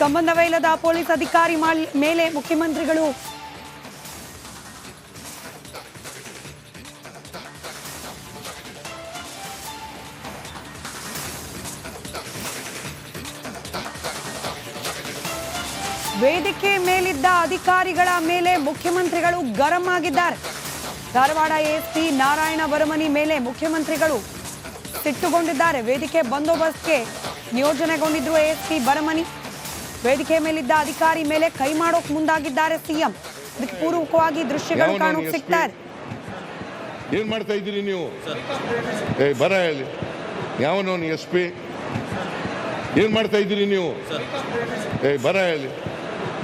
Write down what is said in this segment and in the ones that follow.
ಸಂಬಂಧವೇ ಇಲ್ಲದ ಪೊಲೀಸ್ ಅಧಿಕಾರಿ ಮೇಲೆ ಮುಖ್ಯಮಂತ್ರಿಗಳು ವೇದಿಕೆ ಮೇಲಿದ್ದ ಅಧಿಕಾರಿಗಳ ಮೇಲೆ ಮುಖ್ಯಮಂತ್ರಿಗಳು ಗರಂ ಆಗಿದ್ದಾರೆ. ಧಾರವಾಡ ಎಸ್ಪಿ ನಾರಾಯಣ ವರಮನಿ ಮೇಲೆ ಮುಖ್ಯಮಂತ್ರಿಗಳು ಸಿಟ್ಟುಗೊಂಡಿದ್ದಾರೆ. ವೇದಿಕೆ ಬಂದೋಬಸ್ತ್ಗೆ ನಿಯೋಜನೆಗೊಂಡಿದ್ರು ಎಸ್ಪಿ ವರಮನಿ. ವೇದಿಕೆ ಮೇಲಿದ್ದ ಅಧಿಕಾರಿ ಮೇಲೆ ಕೈ ಮಾಡೋಕ್ ಮುಂದಾಗಿದ್ದಾರೆ ಸಿಎಂ. ಇದಕ್ಕೆ ಪೂರ್ವಕವಾಗಿ ದೃಶ್ಯಗಳು ಕಾಣೋಕ್ ಸಿಗ್ತಾ ಇದೆ. ಏನ್ ಮಾಡ್ತಾ ಇದ್ದೀರಿ ನೀವು? ಬರ ಹೇಳಿ, ಯಾವನವನು ಎಸ್ಪಿ? ಏನ್ ಮಾಡ್ತಾ ಇದ್ದೀರಿ ನೀವು? ಬರ ಹೇಳಿ,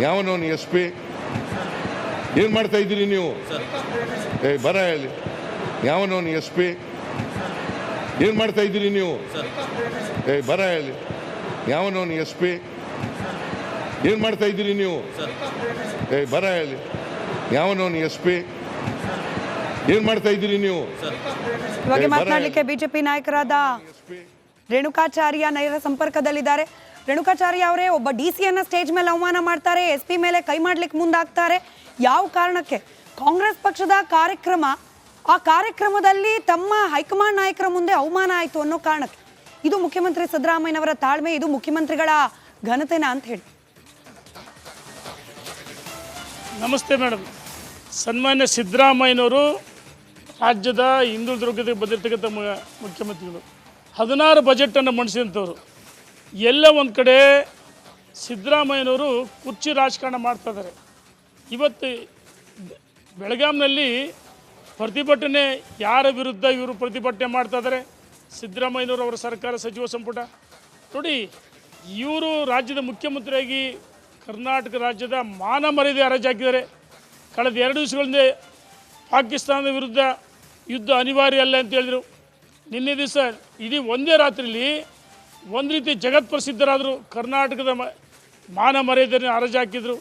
ಯಾವನವನು ಎಸ್ಪಿ? ಏನ್ ಮಾಡ್ತಾ ಇದ್ದೀರಿ ನೀವು? ಬರ ಹೇಳಿ, ಯಾವನವನು ಎಸ್ಪಿ? ಏನ್ ಮಾಡ್ತಾ ಇದ್ದೀರಿ ನೀವು? ಬರ ಹೇಳಿ, ಯಾವನವನು ಎಸ್ಪಿ? ಏನ್ ಮಾಡ್ತಾ ಇದ್ದೀರಿ ನೀವು? ಬರ ಹೇಳಿ, ಯಾವನವನು ಎಸ್ಪಿ? ಏನ್ ಮಾಡ್ತಾ ಇದ್ದೀರಿ ನೀವು? ಇವಾಗ ಮಾತನಾಡಲಿಕ್ಕೆ ಬಿಜೆಪಿ ನಾಯಕರಾದ ರೇಣುಕಾಚಾರ್ಯ ನೇರ ಸಂಪರ್ಕದಲ್ಲಿದ್ದಾರೆ. ರೇಣುಕಾಚಾರ್ಯ ಅವರೇ, ಒಬ್ಬ ಡಿಸಿಯನ್ನ ಸ್ಟೇಜ್ ಮೇಲೆ ಅವಮಾನ ಮಾಡ್ತಾರೆ, ಎಸ್ಪಿ ಮೇಲೆ ಕೈ ಮಾಡ್ಲಿಕ್ಕೆ ಮುಂದಾಗ್ತಾರೆ. ಯಾವ ಕಾರಣಕ್ಕೆ? ಕಾಂಗ್ರೆಸ್ ಪಕ್ಷದ ಕಾರ್ಯಕ್ರಮ, ಆ ಕಾರ್ಯಕ್ರಮದಲ್ಲಿ ತಮ್ಮ ಹೈಕಮಾಂಡ್ ನಾಯಕರ ಮುಂದೆ ಅವಮಾನ ಆಯಿತು ಅನ್ನೋ ಕಾರಣಕ್ಕೆ. ಇದು ಮುಖ್ಯಮಂತ್ರಿ ಸಿದ್ದರಾಮಯ್ಯನವರ ತಾಳ್ಮೆ, ಇದು ಮುಖ್ಯಮಂತ್ರಿಗಳ ಘನತೆನಾ ಅಂತ ಹೇಳಿ. ನಮಸ್ತೆ ಮೇಡಮ್. ಸನ್ಮಾನ್ಯ ಸಿದ್ದರಾಮಯ್ಯನವರು ರಾಜ್ಯದ ಹಿಂದುಳಿದ ವರ್ಗಕ್ಕೆ ಬಂದಿರತಕ್ಕಂಥ ಮುಖ್ಯಮಂತ್ರಿಗಳು 16 ಬಜೆಟನ್ನು ಮಂಡಿಸಿದಂಥವ್ರು. ಎಲ್ಲ ಒಂದು ಕಡೆ ಸಿದ್ದರಾಮಯ್ಯನವರು ಕುರ್ಚಿ ರಾಜಕಾರಣ ಮಾಡ್ತಾ ಇದ್ದಾರೆ. ಇವತ್ತು ಬೆಳಗಾಂನಲ್ಲಿ ಪ್ರತಿಭಟನೆ, ಯಾರ ವಿರುದ್ಧ ಇವರು ಪ್ರತಿಭಟನೆ ಮಾಡ್ತಾ ಇದ್ದಾರೆ? ಸಿದ್ದರಾಮಯ್ಯನವರು, ಅವರ ಸರ್ಕಾರ, ಸಚಿವ ಸಂಪುಟ. ನೋಡಿ, ಇವರು ರಾಜ್ಯದ ಮುಖ್ಯಮಂತ್ರಿಯಾಗಿ ಕರ್ನಾಟಕ ರಾಜ್ಯದ ಮಾನ ಮರ್ಯಾದೆ ಹರಾಜಾಕಿದ್ದಾರೆ. ಕಳೆದ 2 ದಿವಸಗಳಿಂದ ಪಾಕಿಸ್ತಾನದ ವಿರುದ್ಧ ಯುದ್ಧ ಅನಿವಾರ್ಯ ಅಲ್ಲ ಅಂತ ಹೇಳಿದರು. ನಿನ್ನೆ ದಿವಸ ಇಡೀ ಒಂದೇ ರಾತ್ರಿಯಲ್ಲಿ ಒಂದು ರೀತಿ ಜಗತ್ ಪ್ರಸಿದ್ಧರಾದರು. ಕರ್ನಾಟಕದ ಮಾನ ಮರ್ಯಾದೆಯನ್ನು ಹರಾಜಾಕಿದ್ರು.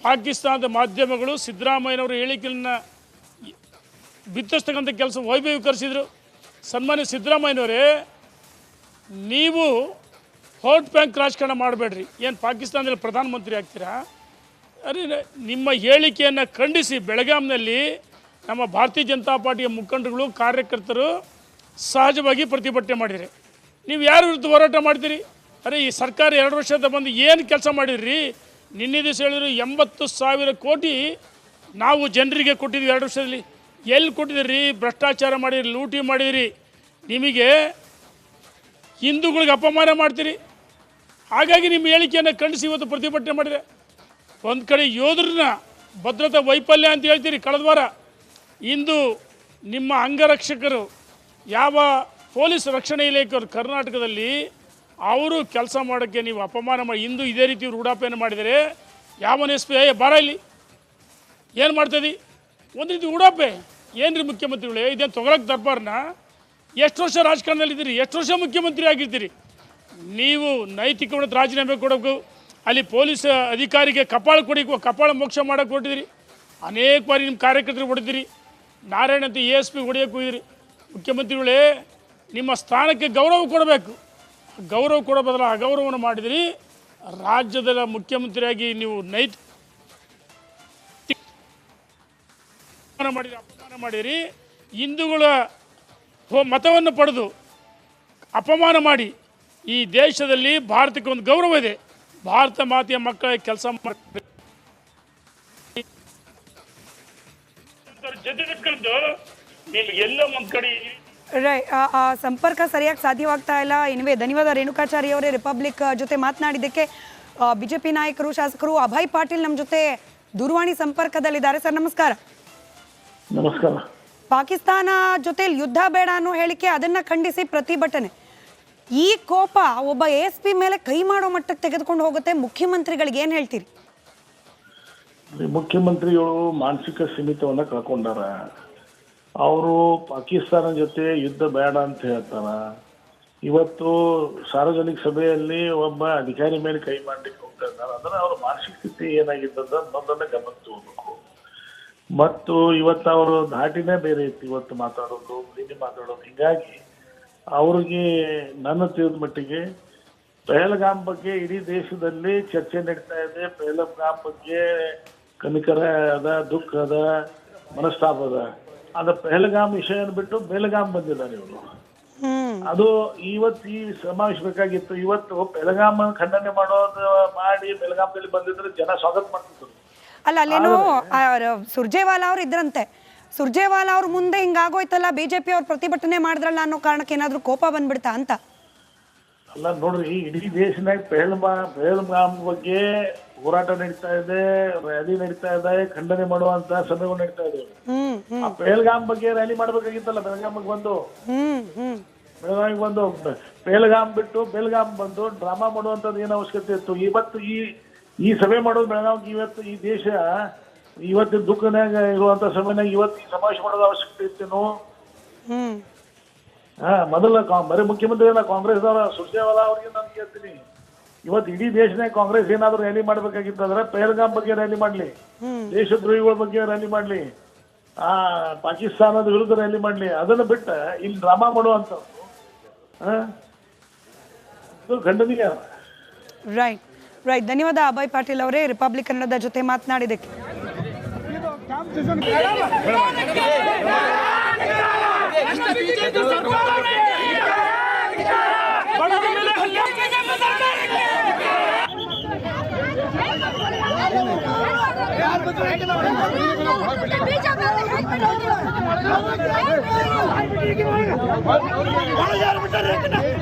ಪಾಕಿಸ್ತಾನದ ಮಾಧ್ಯಮಗಳು ಸಿದ್ದರಾಮಯ್ಯನವರ ಹೇಳಿಕೆಯನ್ನು ಬಿತ್ತಿಸ್ತಕ್ಕಂಥ ಕೆಲಸ ವೈಭವೀಕರಿಸಿದರು. ಸನ್ಮಾನ್ಯ ಸಿದ್ದರಾಮಯ್ಯನವರೇ, ನೀವು ವೋಟ್ ಬ್ಯಾಂಕ್ ರಾಜಕಾರಣ ಮಾಡಬೇಡ್ರಿ. ಏನು ಪಾಕಿಸ್ತಾನದಲ್ಲಿ ಪ್ರಧಾನಮಂತ್ರಿ ಆಗ್ತೀರಾ? ಅರೆ, ನಿಮ್ಮ ಹೇಳಿಕೆಯನ್ನು ಖಂಡಿಸಿ ಬೆಳಗಾಂನಲ್ಲಿ ನಮ್ಮ ಭಾರತೀಯ ಜನತಾ ಪಾರ್ಟಿಯ ಮುಖಂಡರುಗಳು, ಕಾರ್ಯಕರ್ತರು ಸಹಜವಾಗಿ ಪ್ರತಿಭಟನೆ ಮಾಡಿದರೆ ನೀವು ಯಾರ ವಿರುದ್ಧ ಹೋರಾಟ ಮಾಡ್ತೀರಿ? ಅರೆ, ಈ ಸರ್ಕಾರ 2 ವರ್ಷದ ಬಂದು ಏನು ಕೆಲಸ ಮಾಡಿದ್ರಿ? ನಿನ್ನೆ ದಿವಸ ಹೇಳಿದ್ರು 80,000 ಕೋಟಿ ನಾವು ಜನರಿಗೆ ಕೊಟ್ಟಿದ್ವಿ 2 ವರ್ಷದಲ್ಲಿ. ಎಲ್ಲಿ ಕೊಟ್ಟಿದ್ದೀರಿ? ಭ್ರಷ್ಟಾಚಾರ ಮಾಡಿರಿ, ಲೂಟಿ ಮಾಡಿದಿರಿ. ನಿಮಗೆ ಹಿಂದೂಗಳಿಗೆ ಅಪಮಾನ ಮಾಡ್ತೀರಿ. ಹಾಗಾಗಿ ನಿಮ್ಮ ಹೇಳಿಕೆಯನ್ನು ಖಂಡಿಸಿ ಇವತ್ತು ಪ್ರತಿಭಟನೆ ಮಾಡಿದೆ. ಒಂದು ಕಡೆ ಯೋಧರನ್ನ ಭದ್ರತಾ ವೈಫಲ್ಯ ಅಂತ ಹೇಳ್ತೀರಿ. ಕಳೆದ ವಾರ ಇಂದು ನಿಮ್ಮ ಅಂಗರಕ್ಷಕರು, ಯಾವ ಪೊಲೀಸ್ ರಕ್ಷಣಾ ಇಲಾಖೆಯವರು ಕರ್ನಾಟಕದಲ್ಲಿ ಅವರು ಕೆಲಸ ಮಾಡೋಕ್ಕೆ ನೀವು ಅಪಮಾನ ಮಾಡಿ ಇಂದು ಇದೇ ರೀತಿ ಉಡಾಪೆಯನ್ನು ಮಾಡಿದರೆ, ಯಾವನ ಎಸ್ ಪಿ ಬಾರ ಇಲ್ಲಿ ಏನು ಮಾಡ್ತದೆ? ಒಂದು ರೀತಿ ಉಡಾಪೆ. ಏನು ರೀ ಮುಖ್ಯಮಂತ್ರಿಗಳೇ, ಇದೇನು ತೊಗೊಳಕ್ಕೆ ದರ್ಬಾರ್ನ? ಎಷ್ಟು ವರ್ಷ ರಾಜಕಾರಣದಲ್ಲಿದ್ದೀರಿ? ಎಷ್ಟು ವರ್ಷ ಮುಖ್ಯಮಂತ್ರಿ ಆಗಿರ್ತೀರಿ? ನೀವು ನೈತಿಕವಾಗಿ ರಾಜೀನಾಮೆ ಕೊಡಬೇಕು. ಅಲ್ಲಿ ಪೊಲೀಸ್ ಅಧಿಕಾರಿಗೆ ಕಪಾಳ ಮೋಕ್ಷ ಮಾಡೋಕ್ಕೆ ಹೊಟ್ಟಿದಿರಿ. ಅನೇಕ ಬಾರಿ ನಿಮ್ಮ ಕಾರ್ಯಕರ್ತರು ಹೊಡೆದಿರಿ. ನಾರಾಯಣ ಅಂತ ASP ಹೊಡೆಯೋಕೆ ಹೋಗಿದಿರಿ. ಮುಖ್ಯಮಂತ್ರಿಗಳೇ, ನಿಮ್ಮ ಸ್ಥಾನಕ್ಕೆ ಗೌರವ ಕೊಡಬೇಕು. ಗೌರವ ಕೊಡೋ ಬದಲು ಅಗೌರವವನ್ನು ಮಾಡಿದಿರಿ. ರಾಜ್ಯದ ಮುಖ್ಯಮಂತ್ರಿಯಾಗಿ ನೀವು ಅಪಮಾನ ಮಾಡಿದಿರಿ. ಹಿಂದೂಗಳ ಮತವನ್ನು ಪಡೆದು ಅಪಮಾನ ಮಾಡಿ, ಈ ದೇಶದಲ್ಲಿ ಭಾರತಕ್ಕೆ ಒಂದು ಗೌರವ ಇದೆ. ಭಾರತ ಮಾತೆಯ ಮಕ್ಕಳ ಕೆಲಸ ಮಾಡಿ ಎಲ್ಲ ಒಂದು ಕಡೆ ಸಂಪರ್ಕ ಸರಿಯಾಗಿ ಸಾಧ್ಯವಾಗ್ತಾ ಇಲ್ಲ. ಎನಿವೆ, ಧನ್ಯವಾದ ರೇಣುಕಾಚಾರ್ಯ ಅವರೇ ರಿಪಬ್ಲಿಕ್ ಜೊತೆ ಮಾತನಾಡಿದ್ದಕ್ಕೆ. ಬಿಜೆಪಿ ನಾಯಕರು, ಶಾಸಕರು ಅಭಯ್ ಪಾಟೀಲ್ ನಮ್ಮ ಜೊತೆ ದೂರವಾಣಿ ಸಂಪರ್ಕದಲ್ಲಿದ್ದಾರೆ. ಸರ್ ನಮಸ್ಕಾರ. ನಮಸ್ಕಾರ. ಪಾಕಿಸ್ತಾನ ಜೊತೆ ಯುದ್ಧ ಬೇಡ ಅನ್ನೋ ಹೇಳಿಕೆ, ಅದನ್ನ ಖಂಡಿಸಿ ಪ್ರತಿಭಟನೆ. ಈ ಕೋಪ ಒಬ್ಬ ASP ಮೇಲೆ ಕೈ ಮಾಡೋ ಮಟ್ಟಕ್ಕೆ ತೆಗೆದುಕೊಂಡು ಹೋಗುತ್ತೆ. ಮುಖ್ಯಮಂತ್ರಿಗಳಿಗೆ ಏನು ಹೇಳ್ತೀರಿ? ಮುಖ್ಯಮಂತ್ರಿಗಳು ಮಾನಸಿಕ ಸೀಮಿತವನ್ನ ಕಳ್ಕೊಂಡಾರ. ಅವರು ಪಾಕಿಸ್ತಾನ ಜೊತೆ ಯುದ್ಧ ಬೇಡ ಅಂತ ಹೇಳ್ತಾರ. ಇವತ್ತು ಸಾರ್ವಜನಿಕ ಸಭೆಯಲ್ಲಿ ಒಬ್ಬ ಅಧಿಕಾರಿ ಮೇಲೆ ಕೈ ಮಾಡ್ಲಿಕ್ಕೆ ಹೋಗ್ತಾ ಇದ್ದಾರೆ. ಅಂದ್ರೆ ಅವ್ರ ಮಾನಸಿಕ ಸ್ಥಿತಿ ಏನಾಗಿದ್ದದ ಮೊದಲನೇ ಗಮನ ತಗೋಬೇಕು. ಮತ್ತು ಇವತ್ತು ಅವರು ಧಾಟಿನೇ ಬೇರೆ ಇತ್ತು. ಇವತ್ತು ಮಾತಾಡೋದು, ನಿನ್ನೆ ಮಾತಾಡೋದು, ಹೀಗಾಗಿ ಅವ್ರಿಗೆ ನನ್ನ ತಿಳಿದ ಮಟ್ಟಿಗೆ ಪಹಲ್ಗಾಮ್ ಬಗ್ಗೆ ಇಡೀ ದೇಶದಲ್ಲಿ ಚರ್ಚೆ ನಡೀತಾ ಇದೆ. ಪಹಲ್ಗಾಮ್ ಬಗ್ಗೆ ಕನಿಕರ ಅದ, ದುಃಖ ಅದ, ಮನಸ್ತಾಪ ಅದ. ಅದ ಪಹಲ್ಗಾಮ್ ವಿಷಯ ಬಿಟ್ಟು ಬೇಲಗಾಮ್ ಬಂದಿದ್ದಾರೆ ಇವರು. ಅದು ಇವತ್ತು ಈ ಸಮಾವೇಶ ಬೇಕಾಗಿತ್ತು. ಇವತ್ತು ಪಹಲ್ಗಾಮ್ ಖಂಡನೆ ಮಾಡಿ ಬೆಳಗಾಮದಲ್ಲಿ ಬಂದಿದ್ರೆ ಜನ ಸ್ವಾಗತ ಮಾಡ್ತಿದ್ರು. ಅಲ್ಲ ಅಲ್ಲೇನೋ ಸುರ್ಜೇವಾಲಾ ಅವ್ರು ಇದ್ರಂತೆ. ಸುರ್ಜೇವಾಲಾ ಅವ್ರ ಮುಂದೆ ಹಿಂಗಾಗೋಯ್ತಲ್ಲ, ಬಿಜೆಪಿ ಅವ್ರು ಪ್ರತಿಭಟನೆ ಮಾಡಿದ್ರಲ್ಲ ಅನ್ನೋ ಕಾರಣಕ್ಕೆ ಏನಾದ್ರು ಕೋಪ ಬಂದ್ಬಿಡ್ತಾ ಅಂತ? ಅಲ್ಲ ನೋಡ್ರಿ, ಇಡೀ ದೇಶನಾಗ ಪಹಲ್ಗಾಮ್ ಬಗ್ಗೆ ಹೋರಾಟ ನಡೀತಾ ಇದೆ, ರ್ಯಾಲಿ ನಡೀತಾ ಇದೆ, ಖಂಡನೆ ಮಾಡುವಂತ ಸಭೆಗಳು ನಡೀತಾ ಇದೆ. ಆ ಪಹಲ್ಗಾಮ್ ಬಗ್ಗೆ ರ್ಯಾಲಿ ಮಾಡ್ಬೇಕಾಗಿತ್ತಲ್ಲ. ಬೆಳಗಾಮಿಗೆ ಬಂದು ಪಹಲ್ಗಾಮ್ ಬಿಟ್ಟು ಬೆಳಗಾಂ ಬಂದು ಡ್ರಾಮಾ ಮಾಡುವಂತದ್ದು ಏನು ಅವಶ್ಯಕತೆ ಇತ್ತು? ಇವತ್ತು ಈ ಸಭೆ ಮಾಡೋದು ಬೆಳಗಾವಿಗೆ. ಇವತ್ತು ಈ ದೇಶ ಇವತ್ತಿನ ದುಃಖನಾಗ ಇರುವಂತ ಸಮಯನಾಗ ಇವತ್ತು ಈ ಸಮಾವೇಶ ಮಾಡೋದು ಅವಶ್ಯಕತೆ ಇತ್ತೇನು? ಮೊದಲ ಬರೀ ಮುಖ್ಯಮಂತ್ರಿ ಅಲ್ಲ, ಕಾಂಗ್ರೆಸ್ದವರ ಸುರ್ಜೇವಾಲಾ ಅವ್ರಿಗೆ ನಾನು ಕೇಳ್ತೀನಿ, ಇವತ್ತು ಇಡೀ ದೇಶನಾಗ ಕಾಂಗ್ರೆಸ್ ಏನಾದ್ರು ರ್ಯಾಲಿ ಮಾಡ್ಬೇಕಾಗಿತ್ತಂದ್ರೆ ಪಹಲ್ಗಾಮ್ ಬಗ್ಗೆ ರ್ಯಾಲಿ ಮಾಡ್ಲಿ, ದೇಶದ್ರೋಹಿಗಳ ಬಗ್ಗೆ ರ್ಯಾಲಿ ಮಾಡ್ಲಿ, ಪಾಕಿಸ್ತಾನದ ವಿರುದ್ಧ ರ್ಯಾಲಿ ಮಾಡ್ಲಿ. ಅದನ್ನ ಬಿಟ್ಟ ಇಲ್ಲಿ ಡ್ರಾಮಾ ಮಾಡುವಂಥದ್ದು ಖಂಡನೀಯ. Right right. ಧನ್ಯವಾದ ಅಭಯ್ ಪಾಟೀಲ್ ಅವರೇ, ರಿಪಬ್ಲಿಕ್ ಕನ್ನಡದ ಜೊತೆ ಮಾತನಾಡಿದ್ದಕ್ಕೆ.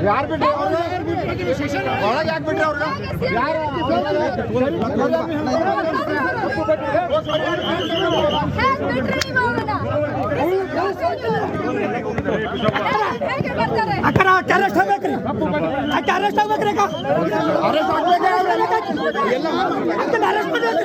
ಯಾರು ಬಿಟ್ರಿ ಒಳಗೆ ಯಾಕೆ ಬಿಟ್ರಿ ಅವ್ರನ್ನ? ಅರೆಸ್ಟ್ ಆಗ್ಬೇಕ್ರಿ, ಅರೆಸ್ಟ್ ಆಗ್ಬೇಕ್ರಿ, ಅರೆಸ್ಟ್ ಆಗ್ಬೇಕ್ರಿ.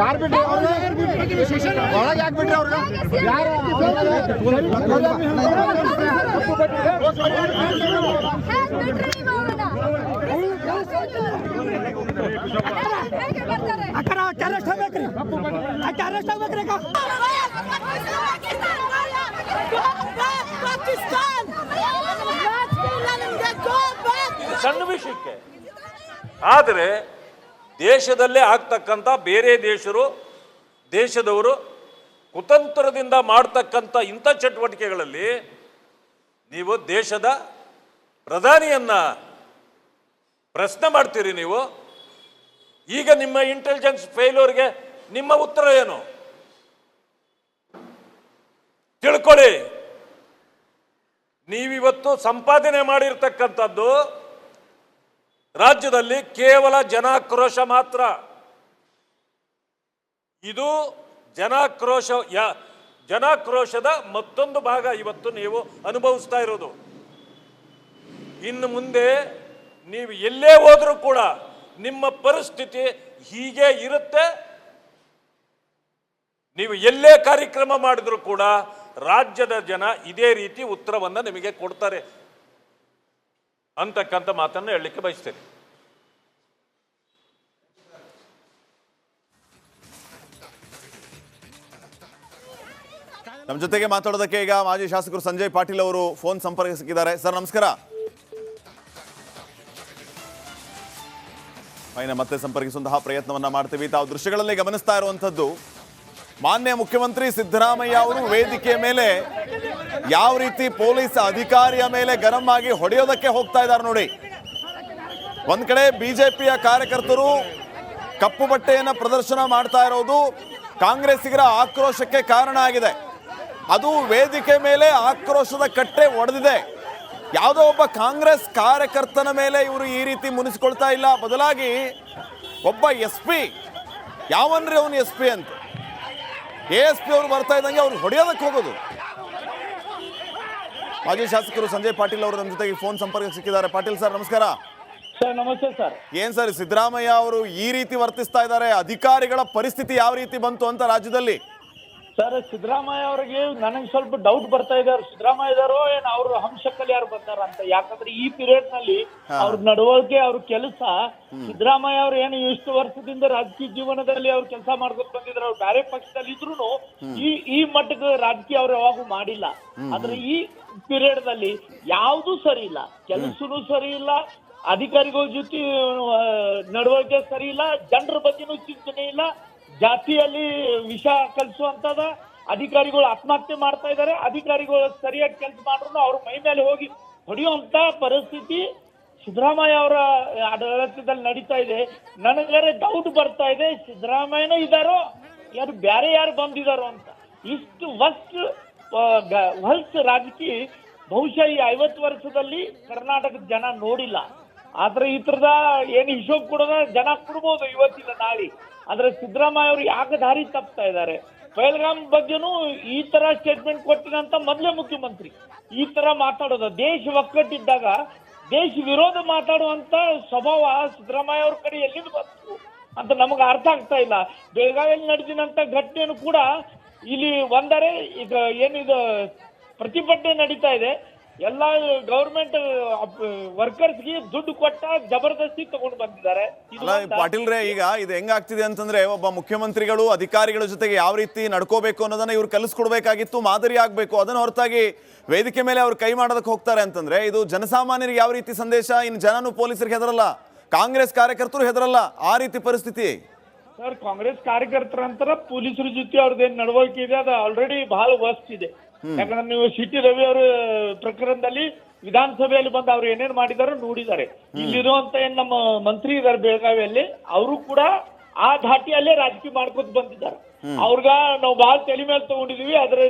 ಯಾರು ಬಿಟ್ರಿ ಒಳಗೆ ಯಾಕೆ ಬಿಟ್ರಿ ಅವ್ರನ್ನ? ಅರೆಸ್ಟ್ ಆಗ್ಬೇಕ್ರಿ, ಅರೆಸ್ಟ್ ಆಗ್ಬೇಕ್ರಿ. ಸಣ್ಣ ವಿಷಯಕ್ಕೆ ಆದರೆ ದೇಶದಲ್ಲೇ ಆಗ್ತಕ್ಕಂಥ ಬೇರೆ ದೇಶದವರು ಕುತಂತ್ರದಿಂದ ಮಾಡ್ತಕ್ಕಂಥ ಇಂಥ ಚಟುವಟಿಕೆಗಳಲ್ಲಿ ನೀವು ದೇಶದ ಪ್ರಧಾನಿಯನ್ನ ಪ್ರಶ್ನೆ ಮಾಡ್ತೀರಿ. ನೀವು ಈಗ ನಿಮ್ಮ ಇಂಟೆಲಿಜೆನ್ಸ್ ಫೇಲ್ಯೂರ್ಗೆ ನಿಮ್ಮ ಉತ್ತರ ಏನು ತಿಳ್ಕೊಳ್ಳಿ. ನೀವಿವತ್ತು ಸಂಪಾದನೆ ಮಾಡಿರ್ತಕ್ಕಂಥದ್ದು ರಾಜ್ಯದಲ್ಲಿ ಕೇವಲ ಜನಾಕ್ರೋಶ ಮಾತ್ರ. ಇದು ಜನಾಕ್ರೋಶದ ಮತ್ತೊಂದು ಭಾಗ ಇವತ್ತು ನೀವು ಅನುಭವಿಸ್ತಾ ಇರೋದು. ಇನ್ನು ಮುಂದೆ ನೀವು ಎಲ್ಲೇ ಹೋದರೂ ಕೂಡ ನಿಮ್ಮ ಪರಿಸ್ಥಿತಿ ಹೀಗೆ ಇರುತ್ತೆ. ನೀವು ಎಲ್ಲೇ ಕಾರ್ಯಕ್ರಮ ಮಾಡಿದ್ರು ಕೂಡ ರಾಜ್ಯದ ಜನ ಇದೇ ರೀತಿ ಉತ್ತರವನ್ನ ನಿಮಗೆ ಕೊಡ್ತಾರೆ ಅಂತಕ್ಕಂಥ ಮಾತನ್ನು ಹೇಳಲಿಕ್ಕೆ ಬಯಸ್ತೇನೆ. ನಮ್ಮ ಜೊತೆಗೆ ಮಾತಾಡೋದಕ್ಕೆ ಈಗ ಮಾಜಿ ಶಾಸಕರು ಸಂಜಯ್ ಪಾಟೀಲ್ ಅವರು ಫೋನ್ ಸಂಪರ್ಕಿಸಿದ್ದಾರೆ. ಸರ್ ನಮಸ್ಕಾರ. ಮತ್ತೆ ಸಂಪರ್ಕಿಸುವಂತಹ ಪ್ರಯತ್ನವನ್ನ ಮಾಡ್ತೀವಿ. ತಾವು ದೃಶ್ಯಗಳಲ್ಲಿ ಗಮನಿಸ್ತಾ ಇರುವಂತದ್ದು ಮಾನ್ಯ ಮುಖ್ಯಮಂತ್ರಿ ಸಿದ್ದರಾಮಯ್ಯ ಅವರು ವೇದಿಕೆಯ ಮೇಲೆ ಯಾವ ರೀತಿ ಪೊಲೀಸ್ ಅಧಿಕಾರಿಯ ಮೇಲೆ ಗರಂ ಆಗಿ ಹೊಡೆಯೋದಕ್ಕೆ ಹೋಗ್ತಾ ಇದ್ದಾರೆ ನೋಡಿ. ಒಂದ್ ಕಡೆ ಬಿಜೆಪಿಯ ಕಾರ್ಯಕರ್ತರು ಕಪ್ಪು ಬಟ್ಟೆಯನ್ನ ಪ್ರದರ್ಶನ ಮಾಡ್ತಾ ಇರೋದು ಕಾಂಗ್ರೆಸ್ಸಿಗರ ಆಕ್ರೋಶಕ್ಕೆ ಕಾರಣ ಆಗಿದೆ. ಅದು ವೇದಿಕೆ ಮೇಲೆ ಆಕ್ರೋಶದ ಕಟ್ಟೆ ಒಡೆದಿದೆ. ಯಾವುದೋ ಒಬ್ಬ ಕಾಂಗ್ರೆಸ್ ಕಾರ್ಯಕರ್ತನ ಮೇಲೆ ಇವರು ಈ ರೀತಿ ಮುನಿಸ್ಕೊಳ್ತಾ ಇಲ್ಲ, ಬದಲಾಗಿ ಒಬ್ಬ SP, ಯಾವನ್ರಿ ಅವನು SP ಅಂತ ASP ಅವರು ಬರ್ತಾ ಇದ್ದಂಗೆ ಅವ್ರು ಹೊಡೆಯೋದಕ್ಕೆ ಹೋಗೋದು. ಮಾಜಿ ಶಾಸಕರು ಸಂಜಯ್ ಪಾಟೀಲ್ ಅವರು ನಮ್ಮ ಜೊತೆಗೆ ಫೋನ್ ಸಂಪರ್ಕ ಸಿಕ್ಕಿದ್ದಾರೆ. ಪಾಟೀಲ್ ಸರ್ ನಮಸ್ಕಾರ. ಸರ್ ನಮಸ್ತೆ ಸರ್. ಏನ್ ಸರ್ ಸಿದ್ದರಾಮಯ್ಯ ಅವರು ಈ ರೀತಿ ವರ್ತಿಸ್ತಾ ಇದ್ದಾರೆ, ಅಧಿಕಾರಿಗಳ ಪರಿಸ್ಥಿತಿ ಯಾವ ರೀತಿ ಬಂತು ಅಂತ ರಾಜ್ಯದಲ್ಲಿ? ಸರ್ ಸಿದ್ದರಾಮಯ್ಯ ಅವರಿಗೆ ನನಗೆ ಸ್ವಲ್ಪ ಡೌಟ್ ಬರ್ತಾ ಇದ್ದಾರೆ, ಸಿದ್ದರಾಮಯ್ಯದವರು ಏನ್ ಅವ್ರ ಹಂಶಕ್ಕಲ್ಲಿ ಯಾರು ಬರ್ತಾರ ಅಂತ. ಯಾಕಂದ್ರೆ ಈ ಪೀರಿಯಡ್ ನಲ್ಲಿ ಅವ್ರ ನಡವಳಿಕೆ, ಅವ್ರ ಕೆಲಸ, ಸಿದ್ದರಾಮಯ್ಯ ಅವ್ರು ಏನು ಇಷ್ಟು ವರ್ಷದಿಂದ ರಾಜಕೀಯ ಜೀವನದಲ್ಲಿ ಅವ್ರು ಕೆಲಸ ಮಾಡ್ಕೊಂಡು ಬಂದಿದ್ರು. ಅವ್ರು ಬೇರೆ ಪಕ್ಷದಲ್ಲಿ ಇದ್ರು ಈ ಮಟ್ಟಕ್ಕೆ ರಾಜಕೀಯ ಅವ್ರು ಯಾವಾಗೂ ಮಾಡಿಲ್ಲ. ಆದ್ರೆ ಈ ಪೀರಿಯಡ್ ನಲ್ಲಿ ಯಾವ್ದು ಸರಿ ಇಲ್ಲ, ಕೆಲಸನೂ ಸರಿ ಇಲ್ಲ, ಅಧಿಕಾರಿಗಳ ಜೊತೆ ನಡವಳಿಕೆ ಸರಿ ಇಲ್ಲ, ಜನರ ಬಗ್ಗೆನೂ ಚಿಂತನೆ ಇಲ್ಲ, ಜಾತಿಯಲ್ಲಿ ವಿಷ ಕಲಿಸುವಂತದ, ಅಧಿಕಾರಿಗಳು ಆತ್ಮಹತ್ಯೆ ಮಾಡ್ತಾ ಇದ್ದಾರೆ, ಅಧಿಕಾರಿಗಳು ಸರಿಯಾಗಿ ಕೆಲಸ ಮಾಡ್ರು ಅವ್ರ ಮೈ ಮೇಲೆ ಹೋಗಿ ಹೊಡೆಯುವಂತ ಪರಿಸ್ಥಿತಿ ಸಿದ್ದರಾಮಯ್ಯ ಅವರ ಆಡಳಿತದಲ್ಲಿ ನಡೀತಾ ಇದೆ. ನನಗಾರೆ ಡೌಟ್ ಬರ್ತಾ ಇದೆ, ಸಿದ್ದರಾಮಯ್ಯನೂ ಇದ್ದಾರೋ ಯಾರು ಬೇರೆ ಯಾರು ಬಂದಿದಾರೋ ಅಂತ. ಇಷ್ಟು ಹೊಲ್ಸ್ ರಾಜಕೀಯ ಬಹುಶಃ ಈ 50 ವರ್ಷದಲ್ಲಿ ಕರ್ನಾಟಕದ ಜನ ನೋಡಿಲ್ಲ. ಆದ್ರೆ ಈ ತರದ ಏನು ಹಿಶೋಬ್ ಕೊಡೋದ ಜನ ಕೊಡ್ಬೋದು ಇವತ್ತಿನ ನಾಳೆ. ಆದ್ರೆ ಸಿದ್ದರಾಮಯ್ಯ ಅವರು ಯಾಕೆ ದಾರಿ ತಪ್ತಾ ಇದ್ದಾರೆ? ಪಹಲ್ಗಾಮ್ ಬಗ್ಗೆನೂ ಈ ತರ ಸ್ಟೇಟ್ಮೆಂಟ್ ಕೊಟ್ಟಿದಂತ ಮೊದಲೇ ಮುಖ್ಯಮಂತ್ರಿ ಈ ತರ ಮಾತಾಡೋದು. ದೇಶ ಒಕ್ಕಟ್ಟಿದ್ದಾಗ ದೇಶ ವಿರೋಧ ಮಾತಾಡುವಂತ ಸ್ವಭಾವ ಸಿದ್ದರಾಮಯ್ಯ ಅವ್ರ ಕಡೆ ಎಲ್ಲಿಂದ ಬಂತು ಅಂತ ನಮಗೆ ಅರ್ಥ ಆಗ್ತಾ ಇಲ್ಲ. ಬೆಳಗಾವಿಯಲ್ಲಿ ನಡೆದಿನಂತ ಘಟನೆಯನ್ನು ಕೂಡ ಇಲ್ಲಿ ಒಂದರೆ ಈಗ ಏನಿದು ಪ್ರತಿಭಟನೆ ನಡೀತಾ ಇದೆ, ಎಲ್ಲ ಗವರ್ಮೆಂಟ್ ವರ್ಕರ್ಸ್ಗೆ ದುಡ್ಡು ಕೊಟ್ಟ ಜಬರ್ದಸ್ತಿ ತಗೊಂಡು ಬಂದಿದ್ದಾರೆ. ಅಲ್ಲ ಪಾಟೀಲ್ರೇ, ಈಗ ಇದು ಹೆಂಗಾಗ್ತಿದೆ ಅಂತಂದ್ರೆ ಒಬ್ಬ ಮುಖ್ಯಮಂತ್ರಿಗಳು ಅಧಿಕಾರಿಗಳ ಜೊತೆಗೆ ಯಾವ ರೀತಿ ನಡ್ಕೋಬೇಕು ಅನ್ನೋದನ್ನ ಇವ್ರು ಕಲಿಸ್ಕೊಡ್ಬೇಕಾಗಿತ್ತು, ಮಾದರಿ ಆಗ್ಬೇಕು. ಅದನ್ನ ಹೊರತಾಗಿ ವೇದಿಕೆ ಮೇಲೆ ಅವ್ರು ಕೈ ಮಾಡೋದಕ್ಕೆ ಹೋಗ್ತಾರೆ ಅಂತಂದ್ರೆ ಇದು ಜನಸಾಮಾನ್ಯರಿಗೆ ಯಾವ ರೀತಿ ಸಂದೇಶ? ಇನ್ನು ಜನನು ಪೊಲೀಸರಿಗೆ ಹೆದರಲ್ಲ, ಕಾಂಗ್ರೆಸ್ ಕಾರ್ಯಕರ್ತರು ಹೆದರಲ್ಲ, ಆ ರೀತಿ ಪರಿಸ್ಥಿತಿ. ಸರ್ ಕಾಂಗ್ರೆಸ್ ಕಾರ್ಯಕರ್ತರ ಅಂತರ ಪೊಲೀಸರ ಜೊತೆ ಅವ್ರದ್ದೇನು ನಡವಳಿಕೆ ಇದೆ ಅದು ಆಲ್ರೆಡಿ ಬಹಳ ವರ್ಸ್ಟ್ ಇದೆ. ಯಾಕಂದ್ರೆ ನೀವು CT ರವಿ ಅವರ ಪ್ರಕರಣದಲ್ಲಿ ವಿಧಾನಸಭೆಯಲ್ಲಿ ಬಂದು ಅವ್ರು ಏನೇನ್ ಮಾಡಿದಾರೋ ನೋಡಿದ್ದಾರೆ. ಇಲ್ಲಿರುವಂತ ಏನ್ ನಮ್ಮ ಮಂತ್ರಿ ಇದಾರೆ ಬೆಳಗಾವಿಯಲ್ಲಿ, ಅವರು ಕೂಡ ಆ ಧಾಟಿಯಲ್ಲೇ ರಾಜಕೀಯ ಮಾಡ್ಕೊತ ಬಂದಿದ್ದಾರೆ. ಅವ್ರಿಗ ನಾವು ಬಹಳ ತಲೆ ಮೇಲೆ ತಗೊಂಡಿದೀವಿ, ಆದ್ರೆ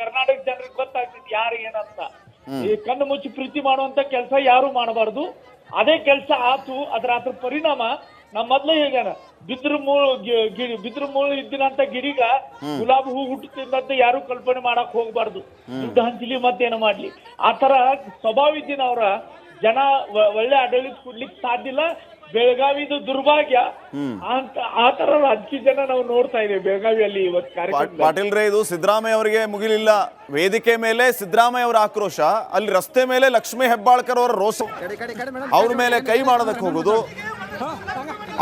ಕರ್ನಾಟಕ ಜನರಿಗೆ ಗೊತ್ತಾಗ್ತದೆ ಯಾರು ಏನಂತ. ಈ ಕಣ್ಣು ಮುಚ್ಚಿ ಪ್ರೀತಿ ಮಾಡುವಂತ ಕೆಲಸ ಯಾರು ಮಾಡಬಾರ್ದು. ಅದೇ ಕೆಲಸ ಆತು. ಅದ್ರ ಪರಿಣಾಮ ನಮ್ಮ ಮೊದ್ಲೇ ಹೇಗಾನ ಬಿದ್ರ ಮೂಳು ಇದ್ದಿನಂತ ಗಿಡಿಗ ಗುಲಾಬಿ ಹೂ ಹುಟ್ಟುತ್ತಿದ್ದಂತ ಯಾರು ಕಲ್ಪನೆ ಮಾಡಕ್ ಹೋಗ್ಬಾರ್ದು. ದುಡ್ಡು ಹಂಚಲಿ ಮತ್ತೇನು ಮಾಡ್ಲಿ, ಆ ತರ ಸ್ವಭಾವ ಇದ್ದಿನ ಅವರ ಜನ ಒಳ್ಳೆ ಆಡಳಿತ ಕೊಡ್ಲಿಕ್ಕೆ ಸಾಧ್ಯ ಇಲ್ಲ. ಬೆಳಗಾವಿದು ದುರ್ಭಾಗ್ಯ ಅಂತ ಆ ತರ ರಾಜಕೀಯ ಜನ ನಾವು ನೋಡ್ತಾ ಇದ್ದೇವೆ ಬೆಳಗಾವಿಯಲ್ಲಿ ಇವತ್ತು ಕಾರ್ಯಕ್ರಮ. ಪಾಟೀಲ್ ರೇ, ಇದು ಸಿದ್ದರಾಮಯ್ಯ ಅವರಿಗೆ ಮುಗಿಲಿಲ್ಲ. ವೇದಿಕೆ ಮೇಲೆ ಸಿದ್ದರಾಮಯ್ಯ ಅವರ ಆಕ್ರೋಶ, ಅಲ್ಲಿ ರಸ್ತೆ ಮೇಲೆ ಲಕ್ಷ್ಮೀ ಹೆಬ್ಬಾಳ್ಕರ್ ಅವರ ರೋಷ, ಅವ್ರ ಮೇಲೆ ಕೈ ಮಾಡೋದಕ್ಕೆ ಹೋಗುದು.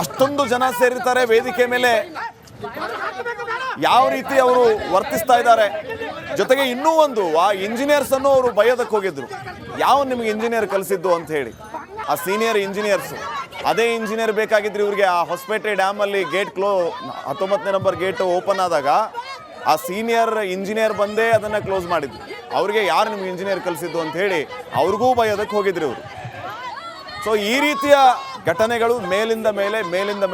ಅಷ್ಟೊಂದು ಜನ ಸೇರಿರ್ತಾರೆ ವೇದಿಕೆ ಮೇಲೆ, ಯಾವ ರೀತಿ ಅವರು ವರ್ತಿಸ್ತಾ ಇದ್ದಾರೆ. ಜೊತೆಗೆ ಇನ್ನೂ ಒಂದು ಇಂಜಿನಿಯರ್ಸ್ ಅನ್ನು ಅವರು ಬೈಯೋದಕ್ಕೆ ಹೋಗಿದ್ರು. ಯಾವ ನಿಮ್ಗೆ ಇಂಜಿನಿಯರ್ ಕಲಿಸಿದ್ದು ಅಂತ ಹೇಳಿ, ಆ ಸೀನಿಯರ್ ಇಂಜಿನಿಯರ್ಸ್, ಅದೇ ಇಂಜಿನಿಯರ್ ಬೇಕಾಗಿದ್ರು ಇವ್ರಿಗೆ. ಆ ಹೊಸಪೇಟೆ ಡ್ಯಾಮ್ ಅಲ್ಲಿ ಗೇಟ್ 19ನೇ ನಂಬರ್ ಗೇಟ್ ಓಪನ್ ಆದಾಗ ಆ ಸೀನಿಯರ್ ಇಂಜಿನಿಯರ್ ಬಂದೇ ಅದನ್ನ ಕ್ಲೋಸ್ ಮಾಡಿದ್ರು. ಅವ್ರಿಗೆ ಯಾರು ನಿಮ್ಗೆ ಇಂಜಿನಿಯರ್ ಕಲಿಸಿದ್ದು ಅಂತ ಹೇಳಿ ಅವ್ರಿಗೂ ಬೈಯೋದಕ್ಕೆ ಹೋಗಿದ್ರು ಇವರು. ಸೊ ಈ ರೀತಿಯ ಘಟನೆಗಳು ಮೇಲಿಂದ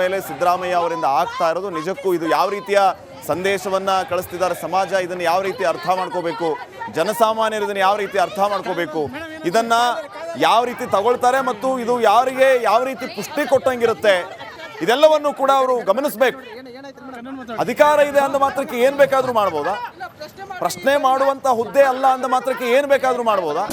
ಮೇಲೆ ಸಿದ್ದರಾಮಯ್ಯ ಅವರಿಂದ ಆಗ್ತಾ ಇರೋದು ನಿಜಕ್ಕೂ ಇದು ಯಾವ ರೀತಿಯ ಸಂದೇಶವನ್ನ ಕಳಿಸ್ತಿದ್ದಾರೆ ಸಮಾಜ, ಇದನ್ನು ಯಾವ ರೀತಿ ಅರ್ಥ ಮಾಡ್ಕೋಬೇಕು, ಜನಸಾಮಾನ್ಯರು ಇದನ್ನು ಯಾವ ರೀತಿ ಅರ್ಥ ಮಾಡ್ಕೋಬೇಕು, ಇದನ್ನ ಯಾವ ರೀತಿ ತಗೊಳ್ತಾರೆ ಮತ್ತು ಇದು ಯಾರಿಗೆ ಯಾವ ರೀತಿ ಪುಷ್ಟಿ ಕೊಟ್ಟಂಗಿರುತ್ತೆ, ಇದೆಲ್ಲವನ್ನು ಕೂಡ ಅವರು ಗಮನಿಸಬೇಕು. ಅಧಿಕಾರ ಇದೆ ಅಂದ ಮಾತ್ರಕ್ಕೆ ಏನ್ ಬೇಕಾದ್ರೂ ಮಾಡ್ಬೋದಾ? ಪ್ರಶ್ನೆ ಮಾಡುವಂತ ಹುದ್ದೆ ಅಲ್ಲ ಅಂದ ಮಾತ್ರಕ್ಕೆ ಏನ್ ಬೇಕಾದ್ರೂ ಮಾಡ್ಬೋದಾ?